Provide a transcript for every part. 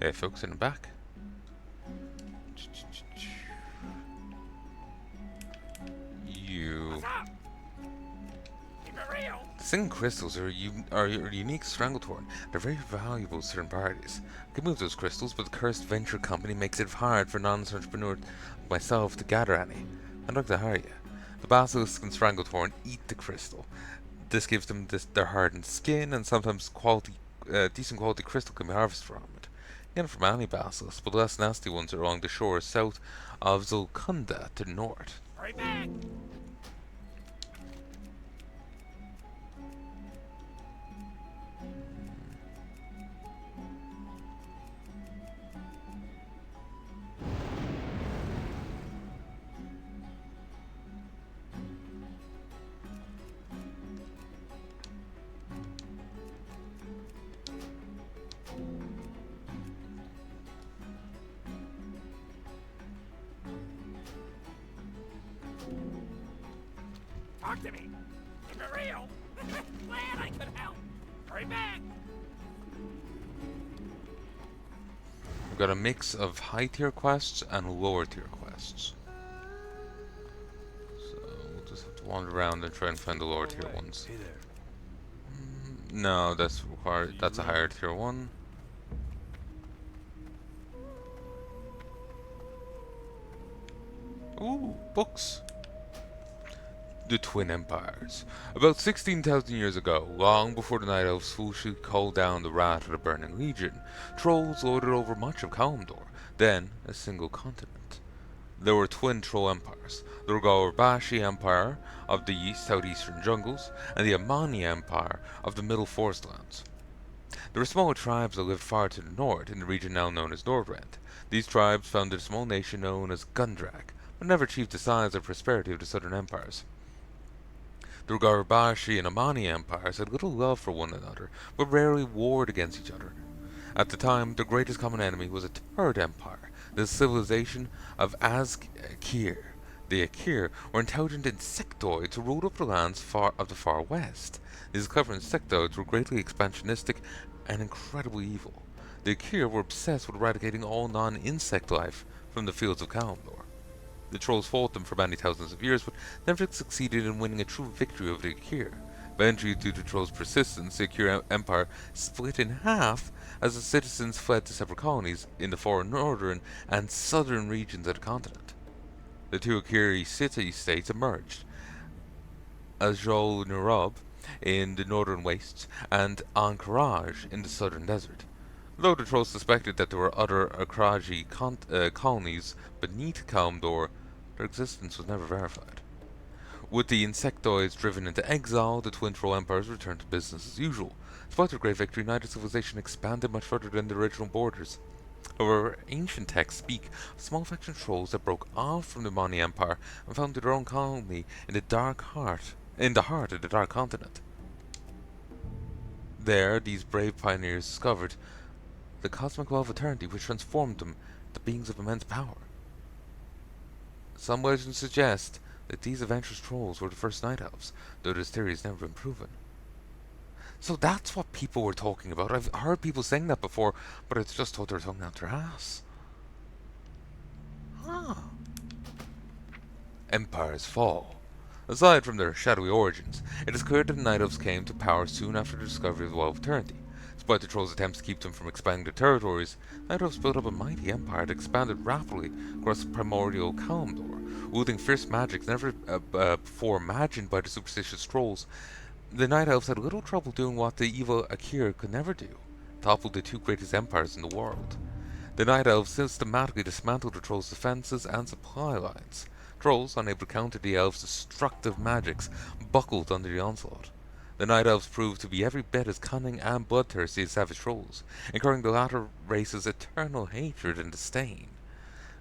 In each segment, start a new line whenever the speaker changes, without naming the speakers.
Hey folks, in the back. You. The singing crystals are a unique Stranglethorn. They're very valuable to certain parties. I can move those crystals, but the cursed venture company makes it hard for non-entrepreneurs like myself to gather any. I'd like to hire you. The basilisk and Stranglethorn eat the crystal. This gives them their hardened skin, and sometimes decent quality crystal can be harvested from it. You get it from any basilisk, but the less nasty ones are along the shores south of Zulkunda to the north.
Right back. Talk to me. Keep it real. Glad I could help. Hurry back.
We've got a mix of high tier quests and lower tier quests. So we'll just have to wander around and try and find the lower tier ones.
Hey there.
No, that's required. That's a higher tier one. Ooh, books. The Twin Empires. About 16,000 years ago, long before the Night Elves foolishly called down the wrath of the Burning Legion, trolls lorded over much of Kalimdor, then a single continent. There were twin troll empires, the Rogorbashi Empire of the southeastern jungles, and the Amani Empire of the middle forestlands. There were smaller tribes that lived far to the north, in the region now known as Nordrend. These tribes founded a small nation known as Gundrak, but never achieved the size or prosperity of the southern empires. The Rogorbashi and Amani empires had little love for one another, but rarely warred against each other. At the time, their greatest common enemy was a third empire, the civilization of Azkir. The Akir were intelligent insectoids who ruled over the lands of the far west. These clever insectoids were greatly expansionistic and incredibly evil. The Akir were obsessed with eradicating all non-insect life from the fields of Kalimdor. The trolls fought them for many thousands of years, but never succeeded in winning a true victory over the Akir. Eventually, due to trolls' persistence, the Akir Empire split in half as the citizens fled to separate colonies in the far northern and southern regions of the continent. The two Akiri city-states emerged, Azjol Nurub in the northern wastes and Ankaraj in the southern desert. Though the trolls suspected that there were other Akraji colonies beneath Kalimdor, their existence was never verified. With the insectoids driven into exile, the twin troll empires returned to business as usual. Despite their great victory, neither civilization expanded much further than the original borders. However, ancient texts speak of small faction trolls that broke off from the Mani Empire and founded their own colony in the heart of the Dark Continent. There, these brave pioneers discovered the cosmic law of eternity, which transformed them into beings of immense power. Some legends suggest that these adventurous trolls were the first Night Elves, though this theory has never been proven. So that's what people were talking about. I've heard people saying that before, but I just thought they were talking out their ass. Huh. Empires fall. Aside from their shadowy origins, it is clear that the Night Elves came to power soon after the discovery of the Well of Eternity. Despite the trolls' attempts to keep them from expanding their territories, Night Elves built up a mighty empire that expanded rapidly across primordial Kalimdor, wielding fierce magics never before imagined by the superstitious trolls. The Night Elves had little trouble doing what the evil Akir could never do, topple the two greatest empires in the world. The Night Elves systematically dismantled the trolls' defenses and supply lines. Trolls, unable to counter the elves' destructive magics, buckled under the onslaught. The Night Elves proved to be every bit as cunning and bloodthirsty as savage trolls, incurring the latter race's eternal hatred and disdain.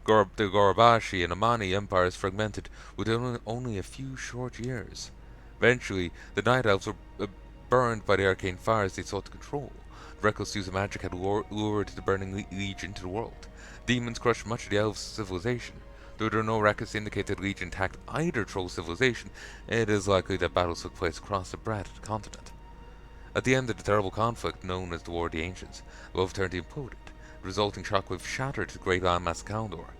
The Gorobashi and Amani empires fragmented within only a few short years. Eventually, the Night Elves were burned by the arcane fires they sought to control. The reckless use of magic had lured the Burning Legion to the world. Demons crushed much of the elves' civilization. Though there are no records to indicate that the Legion attacked either troll civilization, it is likely that battles took place across the breadth of the continent. At the end of the terrible conflict known as the War of the Ancients, the Well of Eternity imploded. The resulting shockwave shattered the great landmass Kaldor.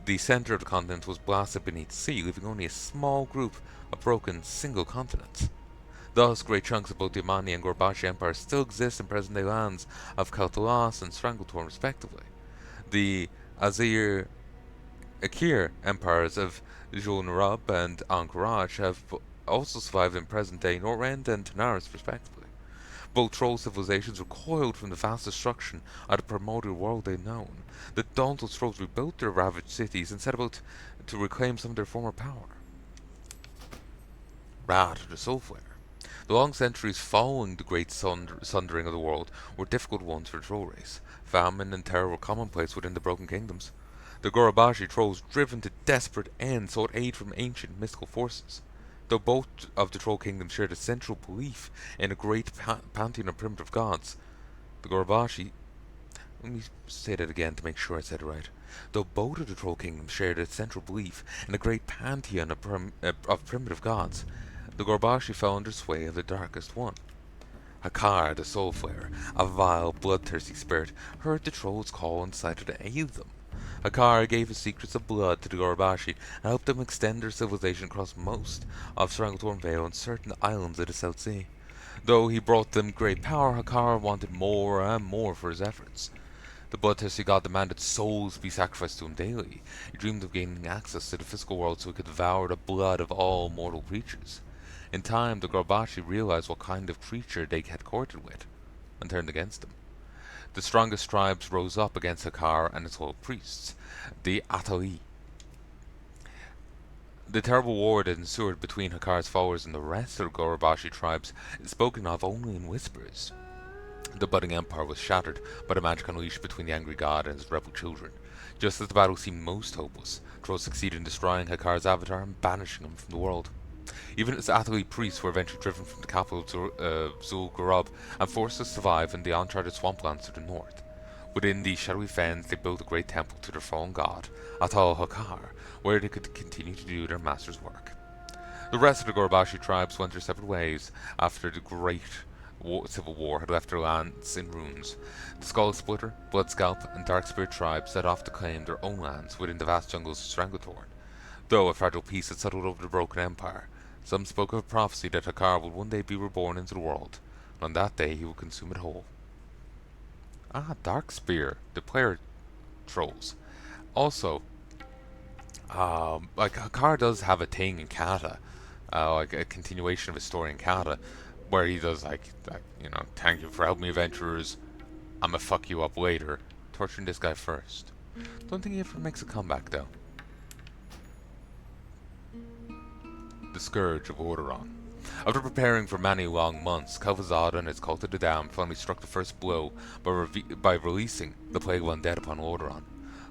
The center of the continent was blasted beneath the sea, leaving only a small group of broken single continents. Thus, great chunks of both the Amani and Gorbashi empires still exist in present-day lands of Kaltalas and Stranglethorn, respectively. The Azir Akir empires of Jolnarub and Ankaraj have also survived in present-day Norrend and Tanaris, respectively. Both troll civilizations recoiled from the vast destruction of the primordial world they'd known. The dauntless trolls rebuilt their ravaged cities and set about to reclaim some of their former power. Rat, the Soulflare. The long centuries following the great sundering of the world were difficult ones for the troll race. Famine and terror were commonplace within the broken kingdoms. The Gorobashi trolls, driven to desperate ends, sought aid from ancient mystical forces. Though both of the troll kingdoms shared a central belief in a great pantheon of primitive gods, the Gorobashi... Let me say that again to make sure I said it right. Though both of the troll kingdoms shared a central belief in a great pantheon of primitive gods, the Gorbashi fell under sway of the darkest one. Hakar, the Soul Flare, a vile, bloodthirsty spirit, heard the trolls' call and decided to aid them. Hakar gave his secrets of blood to the Gorbashi and helped them extend their civilization across most of Stranglethorn Vale and certain islands of the South Sea. Though he brought them great power, Hakar wanted more and more for his efforts. The bloodthirsty god demanded souls be sacrificed to him daily. He dreamed of gaining access to the physical world so he could devour the blood of all mortal creatures. In time, the Gorbashi realized what kind of creature they had courted with, and turned against him. The strongest tribes rose up against Hakar and his loyal priests, the Atali. The terrible war that ensued between Hakar's followers and the rest of the Gorbashi tribes is spoken of only in whispers. The budding empire was shattered by the magic unleashed between the angry god and his rebel children. Just as the battle seemed most hopeless, trolls succeeded in destroying Hakar's avatar and banishing him from the world. Even its Atali priests were eventually driven from the capital of Zul'Gurub and forced to survive in the uncharted swamplands to the north. Within these shadowy fens, they built a great temple to their fallen god, Atal Hakar, where they could continue to do their master's work. The rest of the Gorbashi tribes went their separate ways after the great civil war had left their lands in ruins. The Skull Splitter, Blood Scalp, and Dark Spirit tribes set off to claim their own lands within the vast jungles of Stranglethorn. Though a fragile peace had settled over the broken empire, some spoke of a prophecy that Hakar would one day be reborn into the world, and on that day he would consume it whole. Ah, Dark Spear, the player trolls. Also, Hakar does have a thing in Kata, like a continuation of his story in Kata, where he does thank you for helping me, adventurers. I'ma fuck you up later, torturing this guy first. Don't think he ever makes a comeback though. The Scourge of Orderon. After preparing for many long months, Kel'Thuzad and his cult of the Damned finally struck the first blow by releasing the Plague of Undead upon Orderon.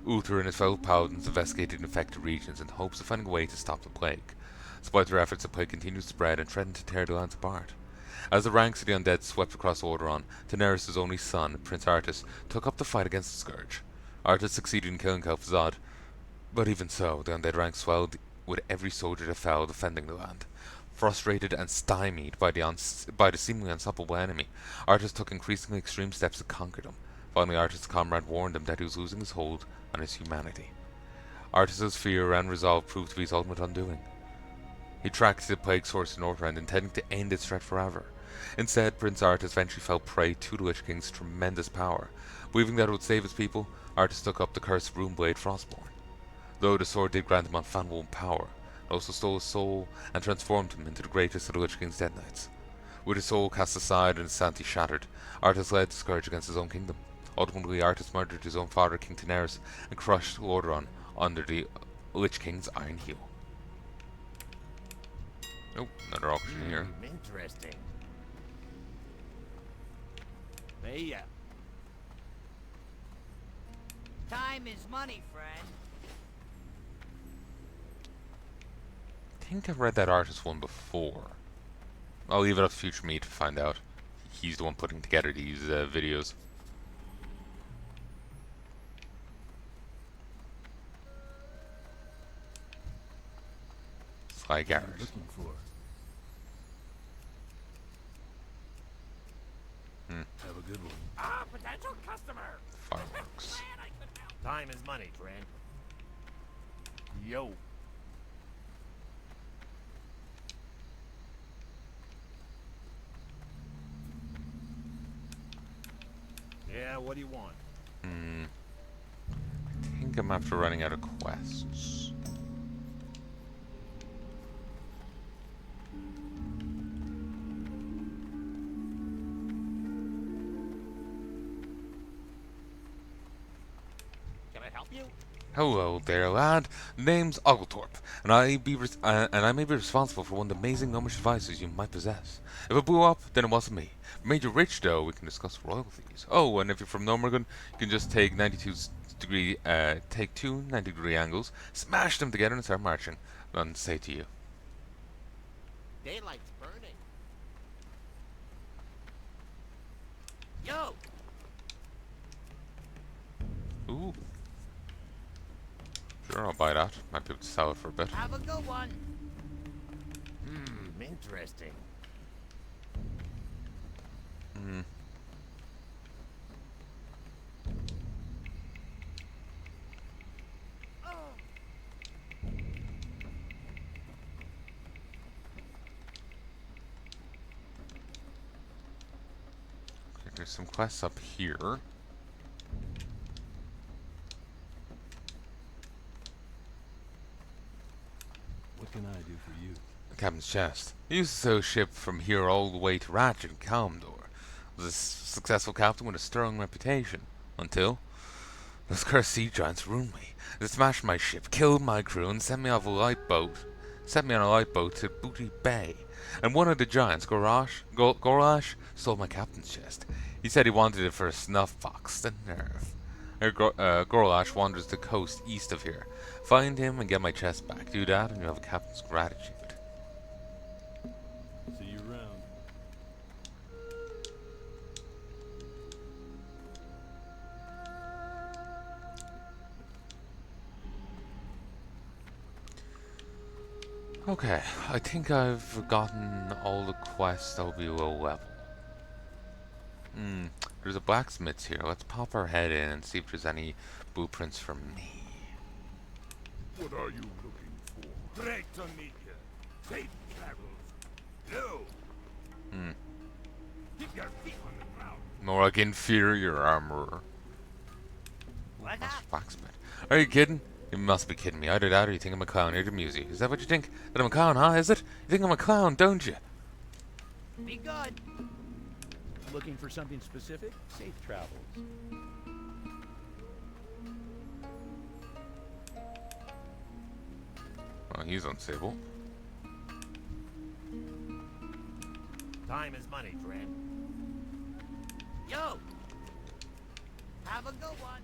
Uther and his fellow paladins investigated infected regions in hopes of finding a way to stop the plague. Despite their efforts, the plague continued to spread and threatened to tear the lands apart. As the ranks of the undead swept across Orderon, Daenerys' only son, Prince Artus, took up the fight against the Scourge. Artus succeeded in killing Kel'Thuzad, but even so, the undead ranks swelled with every soldier that fell defending the land. Frustrated and stymied by the seemingly unstoppable enemy, Artus took increasingly extreme steps to conquer them. Finally, Artus' comrade warned him that he was losing his hold on his humanity. Artus' fear and resolve proved to be his ultimate undoing. He tracked to the plague source in Northrend, intending to end its threat forever. Instead, Prince Artus eventually fell prey to the Lich King's tremendous power. Believing that it would save his people, Artus took up the cursed Runeblade Frostborn. Though the sword did grant him unfathomable power, it also stole his soul and transformed him into the greatest of the Lich King's Dead Knights. With his soul cast aside and his sanity shattered, Artus led the Scourge against his own kingdom. Ultimately, Artus murdered his own father, King Daenerys, and crushed Lordaeron under the Lich King's iron heel. Oh, another option here.
Interesting. Heya.
Time is money, friend.
I think I've read that Artus one before. I'll leave it up to future me to find out. He's the one putting together these videos. Sly Garrett.
Looking for. Have a good one. Ah, potential customer.
Fireworks.
Time is money, friend. Yo. Yeah, what do you want?
I think I'm after running out of quests.
Can I help you?
Hello there, lad. Name's Oglethorpe, and I may be responsible for one of the amazing gnomish devices you might possess. If it blew up, then it wasn't me. If it made you rich, though, we can discuss royalties. Oh, and if you're from Normergan, you can just take two 90-degree angles, smash them together, and start marching. None say to you.
Daylight's burning. Yo!
Ooh. Sure, I'll buy that. Might be able to sell it for a bit.
Have a good one.
Interesting.
There's some quests up here.
What can I do for you?
The captain's chest. I used to sail a ship from here all the way to Ratchet and Kalimdor. I was a successful captain with a sterling reputation. Until those cursed sea giants ruined me. They smashed my ship, killed my crew, and sent me on a lifeboat to Booty Bay. And one of the giants, Gorash, stole my captain's chest. He said he wanted it for a snuff box. The nerve. Gorlash wanders the coast east of here. Find him and get my chest back. Do that and you have a captain's gratitude.
See you around.
Okay, I think I've gotten all the quests that will be low level. There's a blacksmith's here. Let's pop our head in and see if there's any blueprints for me.
What are you looking for? Great to meet you. Safe travels. No. Keep your feet on the ground.
More like inferior armor.
What up?
Blacksmith. Are you kidding? You must be kidding me. Either that or you think I'm a clown here to amuse you. Is that what you think? That I'm a clown, huh? Is it? You think I'm a clown, don't you?
Be good.
Looking for something specific? Safe travels.
Oh, he's unstable.
Time is money, friend.
Yo. Have a good one.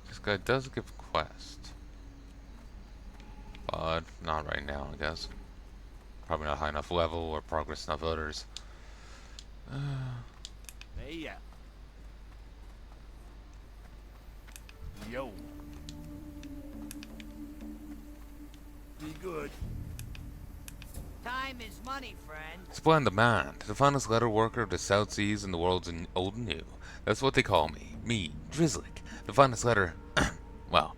This guy does give a quest. But not right now, I guess. Probably not high enough level or progress enough others.
Heya. Yo.
Be good.
Time is money, friend.
Splend the man, the finest letter worker of the South Seas and the world's old and new. That's what they call me. Me, Drizzlick. The finest letter. Well,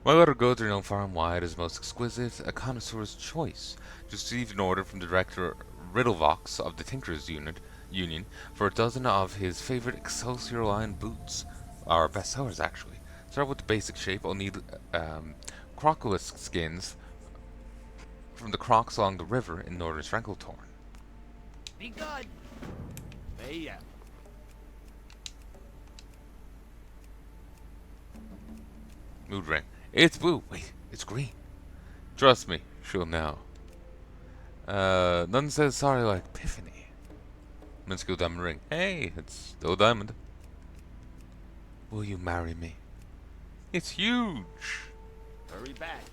my letter goods are known far and wide as most exquisite, a connoisseur's choice. Just received an order from the director Riddlevox of the Tinker's Union for a dozen of his favorite Excelsior line boots. Our best sellers, actually. Start with the basic shape. I'll need crocodile skins from the crocs along the river in northern Stranglethorn.
Be good.
Heya.
Mood ring. It's blue. Wait, it's green. Trust me, she'll know. None says sorry like Epiphany. Minuscule diamond ring. Hey, it's still a diamond. Will you marry me? It's huge.
Hurry back.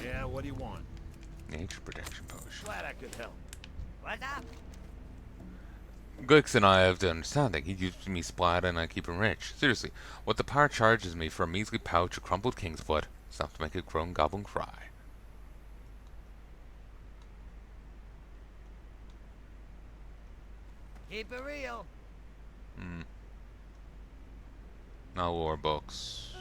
Yeah, what do you want?
Nature protection potion.
Glad I could help.
What up?
Glix and I have the understanding. He gives me splat and I keep him rich. Seriously, what the par charges me for a measly pouch of crumpled king's blood is enough to make a grown goblin cry.
Keep it real.
No lore books.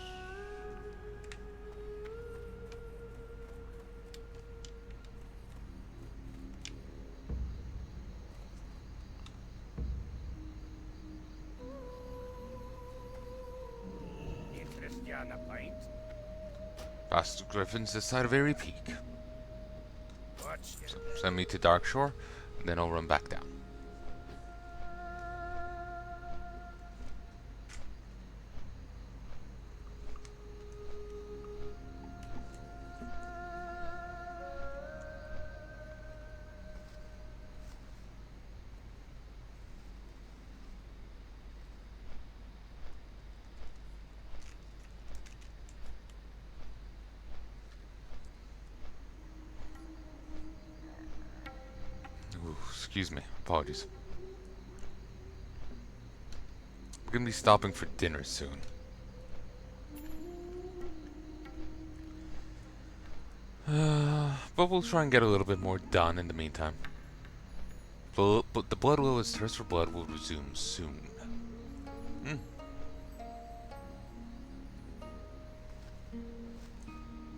Interest you on a pint?
Bastard griffins this side of Airy Peak.
Watch it.
So send me to Darkshore, and then I'll run back down. Ooh, excuse me. Apologies. We're gonna be stopping for dinner soon. But we'll try and get a little bit more done in the meantime. But the Blood Will, his thirst for blood will resume soon.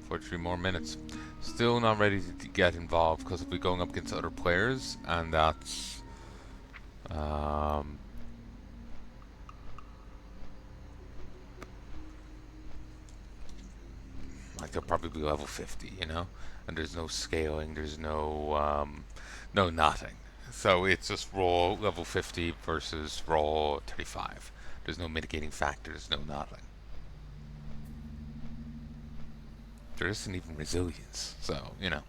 43 more minutes. Still not ready to get involved because we'll be going up against other players, and that's like they'll probably be level 50, you know, and there's no scaling, there's no nothing. So it's just raw level 50 versus raw 35. There's no mitigating factors, no nothing. There isn't even resilience, so, you know.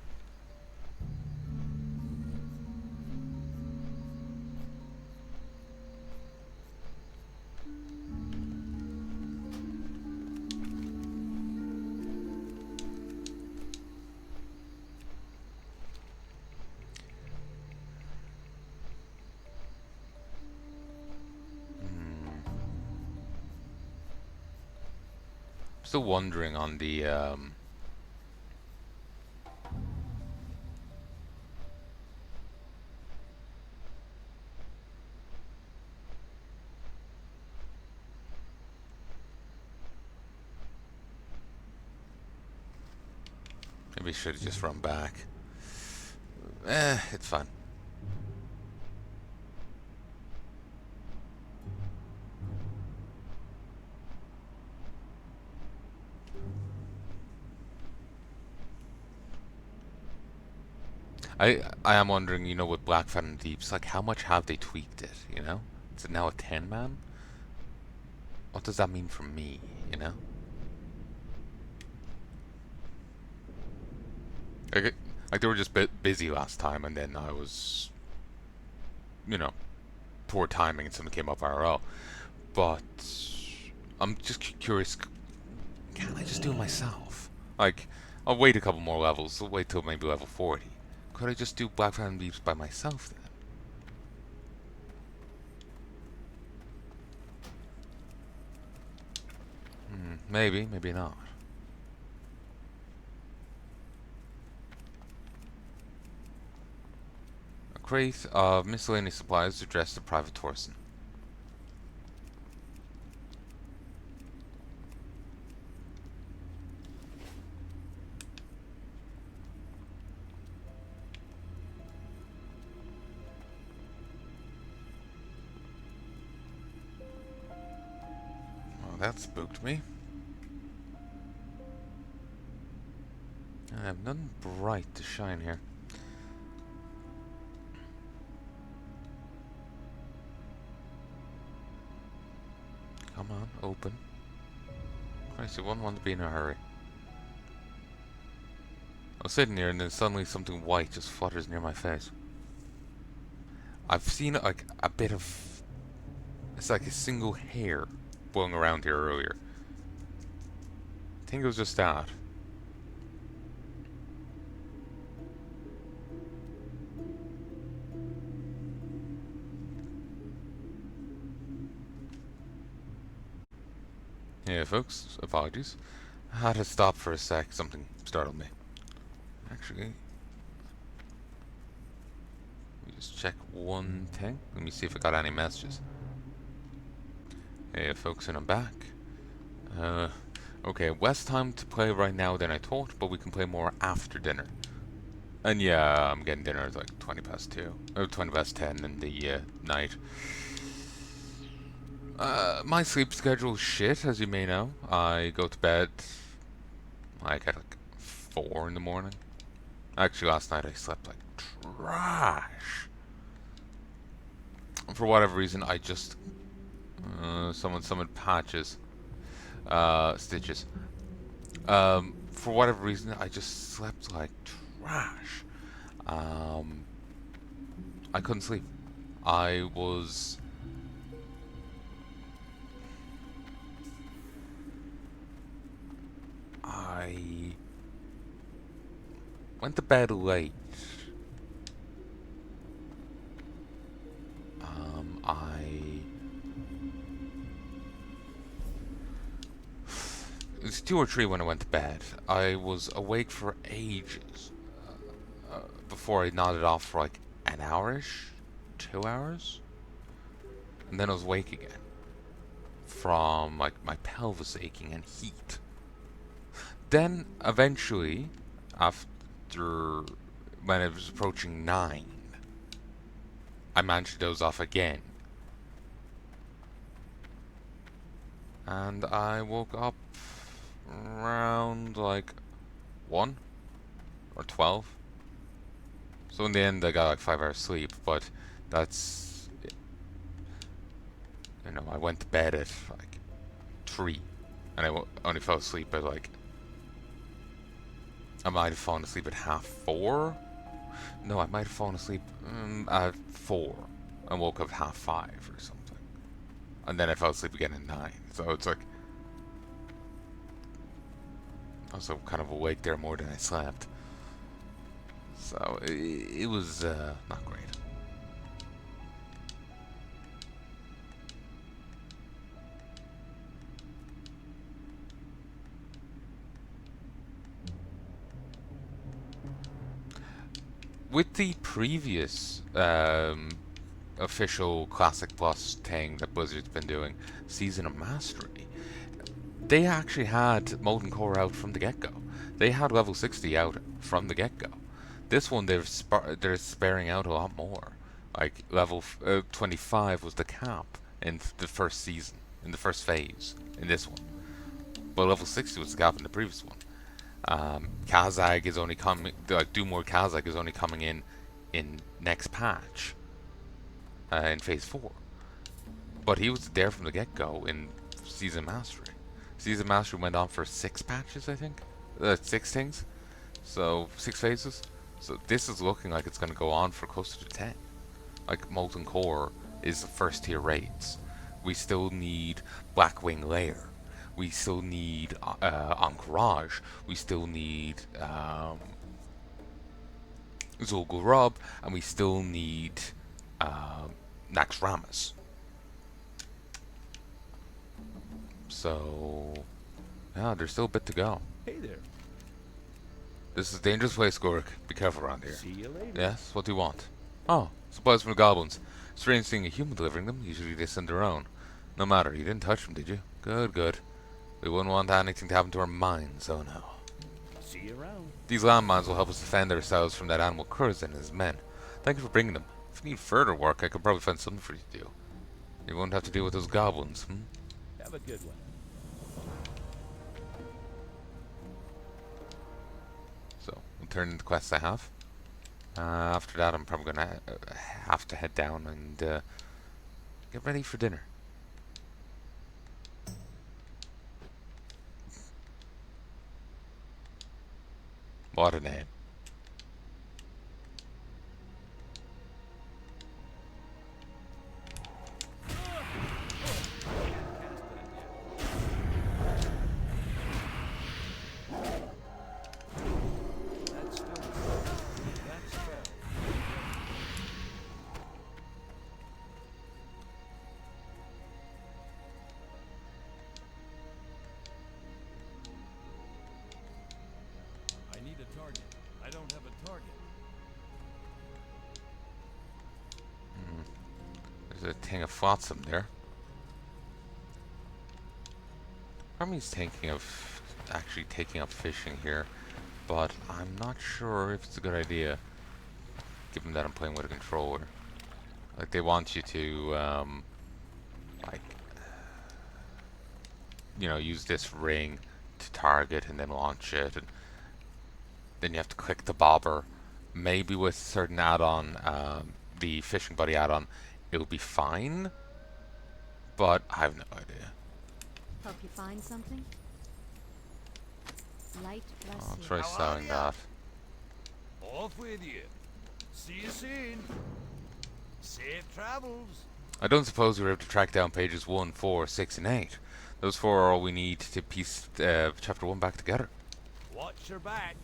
Still wondering on the maybe I should have just run back. It's fine. I am wondering, you know, with Blackfan and Deeps, like how much have they tweaked it, you know? Is it now a 10-man? What does that mean for me, you know? Like they were just busy last time, and then I was, you know, poor timing, and something came up IRL. But I'm just curious, can I just do it myself? Like, I'll wait a couple more levels. I'll wait till maybe level 40. Could I just do Blackfan and Deeps by myself then? Maybe, maybe not. A crate of miscellaneous supplies addressed to Private Torsen. That spooked me. I have nothing bright to shine here. Come on, open. Christ, you wouldn't want to be in a hurry. I was sitting here and then suddenly something white just flutters near my face. I've seen like a bit of... It's like a single hair blowing around here earlier. I think it was just that. Yeah, folks, apologies. I had to stop for a sec. Something startled me. Actually, let me just check one thing. Let me see if I got any messages. Hey, folks, and I'm back. Okay, less time to play right now than I thought, but we can play more after dinner. And yeah, I'm getting dinner at like 20 past 2, or 20 past 10 in the night. My sleep schedule is shit, as you may know. I go to bed like at like 4 in the morning. Actually, last night I slept like trash. For whatever reason, I just someone summoned patches, stitches. For whatever reason, I just slept like trash. I couldn't sleep. I was. I went to bed late. I. It was 2 or 3 when I went to bed. I was awake for ages before I nodded off for like an hour-ish, 2 hours, and then I was awake again from like my pelvis aching and heat. Then eventually, after when it was approaching 9, I managed to doze off again, and I woke up around like 1 or 12. So in the end, I got like 5 hours sleep, but that's, I went to bed at like 3, and I only fell asleep at like, I might have fallen asleep at half 4. No, I might have fallen asleep at 4 and woke up half 5 or something, and then I fell asleep again at 9. So it's like I was kind of awake there more than I slept. So it was not great. With the previous official Classic Plus thing that Blizzard's been doing, Season of Mastery, they actually had Molten Core out from the get-go. They had level 60 out from the get-go. This one, they're sparing out a lot more. Like, level 25 was the cap in the first season, in the first phase, in this one. But level 60 was the cap in the previous one. Kazag is only coming, like, Doomlord Kazag is only coming in next patch, in Phase 4. But he was there from the get-go in Season Mastery. Season Mastery went on for 6 patches, I think? 6 things? So, 6 phases? So this is looking like it's going to go on for closer to 10. Like, Molten Core is the first tier raids. We still need Blackwing Lair. We still need Encourage. We still need Zul'Gurub. And we still need Naxxramas. So, yeah, there's still a bit to go.
Hey there.
This is a dangerous place, Gork. Be careful around here.
See you later.
Yes? What do you want? Oh, supplies from the goblins. Strange seeing a human delivering them. Usually they send their own. No matter, you didn't touch them, did you? Good, good. We wouldn't want anything to happen to our mines, oh no.
See you around.
These landmines will help us defend ourselves from that animal Kurz and his men. Thank you for bringing them. If you need further work, I could probably find something for you to do. You won't have to deal with those goblins,
Have a good one.
So, we'll turn in the quests I have. After that, I'm probably gonna have to head down and get ready for dinner. What a name. There's a thing of flotsam there. Part of me's thinking of actually taking up fishing here, but I'm not sure if it's a good idea, given that I'm playing with a controller. Like, they want you to, like, you know, use this ring to target and then launch it, and then you have to click the bobber. Maybe with certain add-on, the fishing buddy add-on, it'll be fine, but I have no idea.
Help you find something? Light bless
I'll
you.
try
How are
selling
ya?
that.
Off with you. See you soon. Safe travels.
I don't suppose we were able to track down pages 1, 4, 6, and 8. Those 4 are all we need to piece chapter 1 back together.
Watch your back.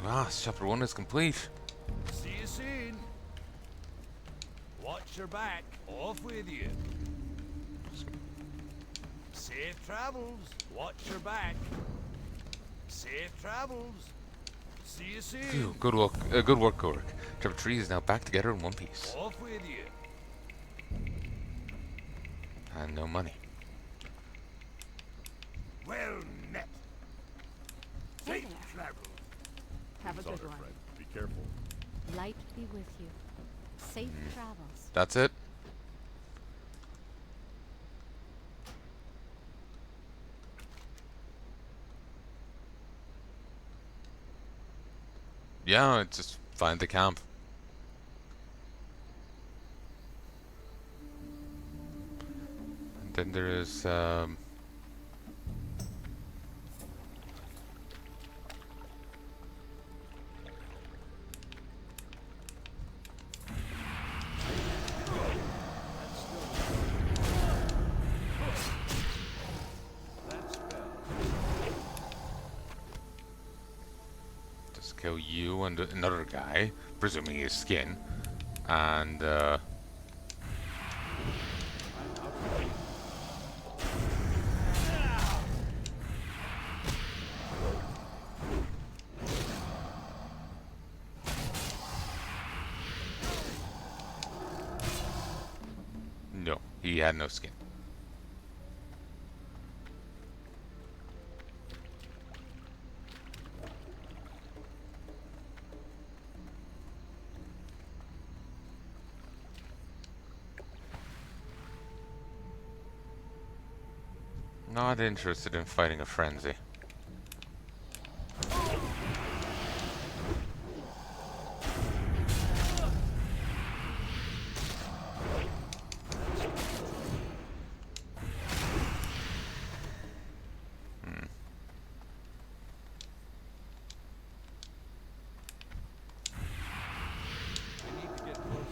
Alas, chapter 1 is complete.
See you soon. Watch your back. Off with you. Safe travels. Watch your back. Safe travels. See you soon.
Phew, good work, Gork. Chapter 3 is now back together in one piece.
Off with you.
And no money.
Well met.
Hey
Safe
there.
travels.
Have a
Sorry,
good one.
friend. Be careful.
Light be with you. Safe travels.
That's it? Yeah, just find the camp. And then there is, just kill you and another guy, presuming his skin, and, no, he had no skin. Not interested in fighting a frenzy.
We need to get closer.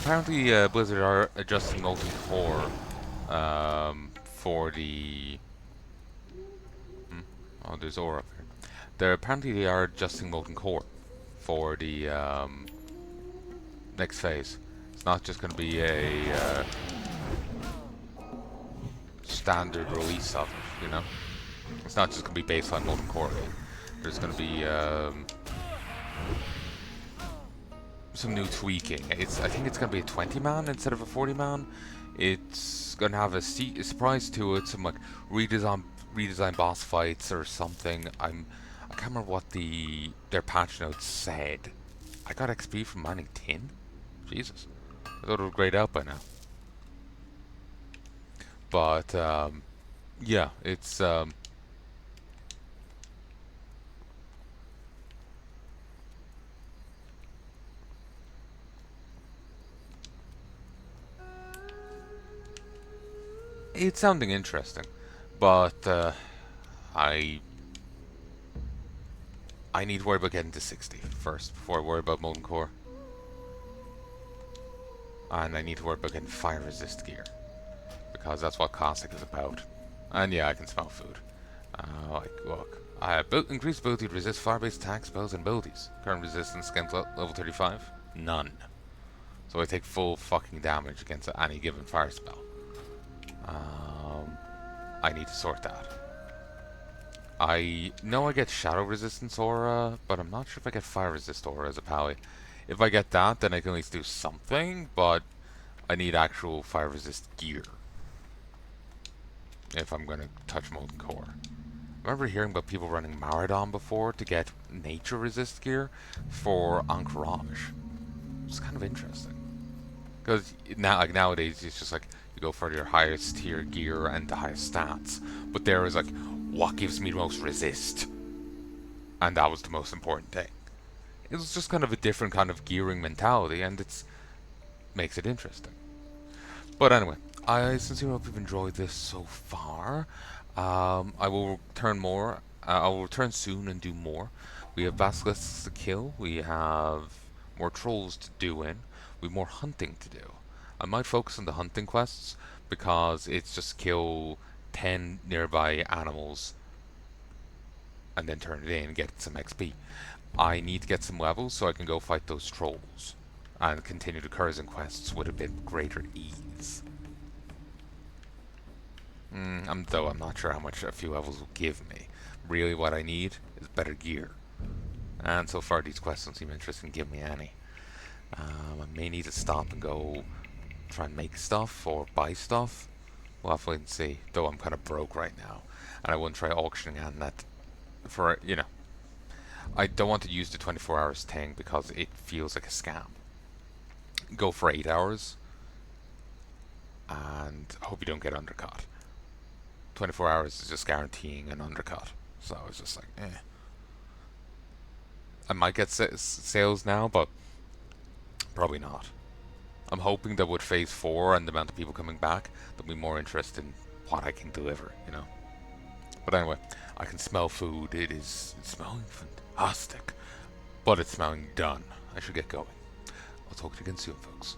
Apparently, Blizzard are adjusting Molten Core for the. Oh, there's ore up here. They are adjusting Molten Core for the next phase. It's not just going to be a standard release of it, you know. It's not just going to be baseline Molten Core again. There's going to be some new tweaking. I think it's going to be a 20-man instead of a 40-man. It's going to have a surprise to it, some like redesign boss fights or something. I can't remember what their patch notes said. I got XP from mining tin. Jesus, I thought it was grayed out by now. But yeah, it's it's sounding interesting, but I need to worry about getting to 60 first before I worry about Molten Core. And I need to worry about getting fire resist gear, because that's what Classic is about. And yeah, I can smell food. Like, look, I have increased ability to resist fire-based attacks, spells, and abilities. Current resistance against level 35? None. So I take full fucking damage against any given fire spell. I need to sort that. I know I get shadow resistance aura, but I'm not sure if I get fire resist aura as a pally. If I get that, then I can at least do something, but I need actual fire resist gear if I'm going to touch Molten Core. I remember hearing about people running Maradon before to get nature resist gear for Encourage. It's kind of interesting. Because now, like nowadays, it's just like you go for your highest tier gear and the highest stats. But there is like, what gives me the most resist? And that was the most important thing. It was just kind of a different kind of gearing mentality, and it makes it interesting. But anyway, I sincerely hope you've enjoyed this so far. I will return more. I will return soon and do more. We have basilisks to kill. We have more trolls to do in. We have more hunting to do. I might focus on the hunting quests because it's just kill 10 nearby animals and then turn it in and get some XP. I need to get some levels so I can go fight those trolls and continue the Curzon quests with a bit greater ease. Though I'm not sure how much a few levels will give me. Really what I need is better gear. And so far these quests don't seem interested in giving me any. I may need to stop and go try and make stuff or buy stuff. We'll have to wait and see. Though I'm kind of broke right now. And I wouldn't try auctioning on that for, you know. I don't want to use the 24 hours thing because it feels like a scam. Go for 8 hours and hope you don't get undercut. 24 hours is just guaranteeing an undercut. So it's just like, eh. I might get sales now, but probably not. I'm hoping that with Phase 4 and the amount of people coming back, they'll be more interested in what I can deliver, you know. But anyway, I can smell food. It's smelling fantastic. But it's smelling done. I should get going. I'll talk to you again soon, folks.